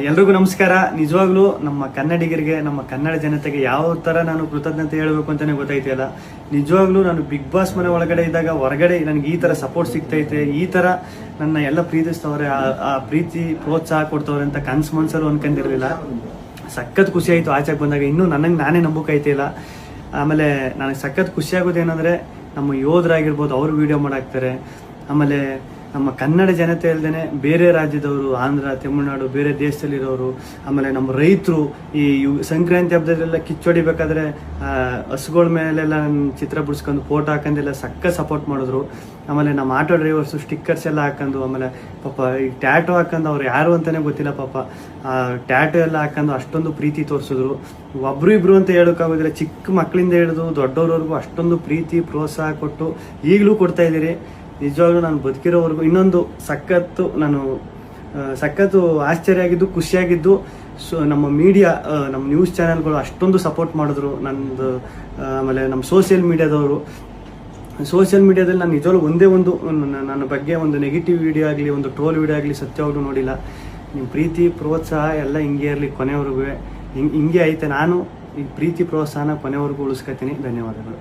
ಎಲ್ರಿಗೂ ನಮಸ್ಕಾರ. ನಿಜವಾಗ್ಲೂ ನಮ್ಮ ಕನ್ನಡಿಗರಿಗೆ, ನಮ್ಮ ಕನ್ನಡ ಜನತೆಗೆ ಯಾವ ಥರ ನಾನು ಕೃತಜ್ಞತೆ ಹೇಳಬೇಕು ಅಂತಲೇ ಗೊತ್ತಾಯ್ತಿಲ್ಲ. ನಿಜವಾಗ್ಲೂ ನಾನು ಬಿಗ್ ಬಾಸ್ ಮನೆ ಒಳಗಡೆ ಇದ್ದಾಗ ಹೊರಗಡೆ ನನಗೆ ಈ ಥರ ಸಪೋರ್ಟ್ ಸಿಗ್ತೈತೆ, ಈ ಥರ ನನ್ನ ಎಲ್ಲ ಪ್ರೀತಿಸ್ತವ್ರೆ, ಆ ಪ್ರೀತಿ ಪ್ರೋತ್ಸಾಹ ಕೊಡ್ತವ್ರೆ ಅಂತ ಕನ್ಸು ಮನ್ಸರು ಅನ್ಕೊಂಡಿರಲಿಲ್ಲ. ಸಖತ್ ಖುಷಿ ಆಯಿತು ಆಚೆಗೆ ಬಂದಾಗ. ಇನ್ನೂ ನನಗೆ ನಾನೇ ನಂಬೋಕಾಯ್ತಿಲ್ಲ. ಆಮೇಲೆ ನನಗೆ ಸಖತ್ ಖುಷಿ ಆಗೋದೇನೆಂದರೆ, ನಮ್ಮ ಯೋಧರಾಗಿರ್ಬೋದು ಅವರು ವಿಡಿಯೋ ಮಾಡಾಕ್ತಾರೆ. ಆಮೇಲೆ ನಮ್ಮ ಕನ್ನಡ ಜನತೆ ಅಲ್ಲದೆ ಬೇರೆ ರಾಜ್ಯದವರು, ಆಂಧ್ರ, ತಮಿಳುನಾಡು, ಬೇರೆ ದೇಶದಲ್ಲಿರೋರು, ಆಮೇಲೆ ನಮ್ಮ ರೈತರು ಈ ಸಂಕ್ರಾಂತಿ ಹಬ್ಬದಲ್ಲೆಲ್ಲ ಕಿಚ್ಚೊಡಿಬೇಕಾದ್ರೆ ಹಸುಗಳ ಮೇಲೆಲ್ಲ ಚಿತ್ರ ಬಿಡಿಸ್ಕೊಂಡು ಫೋಟೋ ಹಾಕೊಂಡೆಲ್ಲ ಸಪೋರ್ಟ್ ಮಾಡಿದ್ರು. ಆಮೇಲೆ ನಮ್ಮ ಆಟೋ ಡ್ರೈವರ್ಸು ಸ್ಟಿಕ್ಕರ್ಸ್ ಎಲ್ಲ ಹಾಕೊಂಡು, ಆಮೇಲೆ ಪಾಪ ಈ ಟ್ಯಾಟೋ ಹಾಕೊಂಡು, ಅವ್ರು ಯಾರು ಅಂತಲೇ ಗೊತ್ತಿಲ್ಲ ಪಾಪ, ಟ್ಯಾಟೋ ಎಲ್ಲ ಹಾಕೊಂಡು ಅಷ್ಟೊಂದು ಪ್ರೀತಿ ತೋರಿಸಿದ್ರು. ಒಬ್ರು ಇಬ್ರು ಅಂತ ಹೇಳೋಕ್ಕಾಗೋದಿಲ್ಲ, ಚಿಕ್ಕ ಮಕ್ಕಳಿಂದ ಹಿಡಿದು ದೊಡ್ಡವ್ರವರೆಗೂ ಅಷ್ಟೊಂದು ಪ್ರೀತಿ ಪ್ರೋತ್ಸಾಹ ಕೊಟ್ಟು ಈಗಲೂ ಕೊಡ್ತಾ ಇದ್ದೀರಿ. ನಿಜವಾಗ್ಲೂ ನಾನು ಬದುಕಿರೋವರೆಗೂ ಇನ್ನೊಂದು ಸಖತ್ತು ಆಶ್ಚರ್ಯ ಆಗಿದ್ದು, ಖುಷಿಯಾಗಿದ್ದು. ನಮ್ಮ ಮೀಡಿಯಾ, ನಮ್ಮ ನ್ಯೂಸ್ ಚಾನೆಲ್ಗಳು ಅಷ್ಟೊಂದು ಸಪೋರ್ಟ್ ಮಾಡಿದ್ರು ನಂದು. ಆಮೇಲೆ ನಮ್ಮ ಸೋಷಿಯಲ್ ಮೀಡಿಯಾದಲ್ಲಿ ನಾನು ನಿಜವಾಗ್ಲೂ ಒಂದೇ ಒಂದು ನನ್ನ ಬಗ್ಗೆ ಒಂದು ನೆಗೆಟಿವ್ ವಿಡಿಯೋ ಆಗಲಿ, ಒಂದು ಟ್ರೋಲ್ ವಿಡಿಯೋ ಆಗಲಿ ಸತ್ಯವಾಗ್ಲೂ ನೋಡಿಲ್ಲ. ನಿಮ್ಮ ಪ್ರೀತಿ ಪ್ರೋತ್ಸಾಹ ಎಲ್ಲ ಹಿಂಗೆ ಇರಲಿ ಕೊನೆವರೆಗೂ. ಹಿಂಗೆ ಐತೆ. ನಾನು ಈ ಪ್ರೀತಿ ಪ್ರೋತ್ಸಾಹನ ಕೊನೆವರೆಗೂ ಉಳಿಸ್ಕೊತೀನಿ. ಧನ್ಯವಾದಗಳು.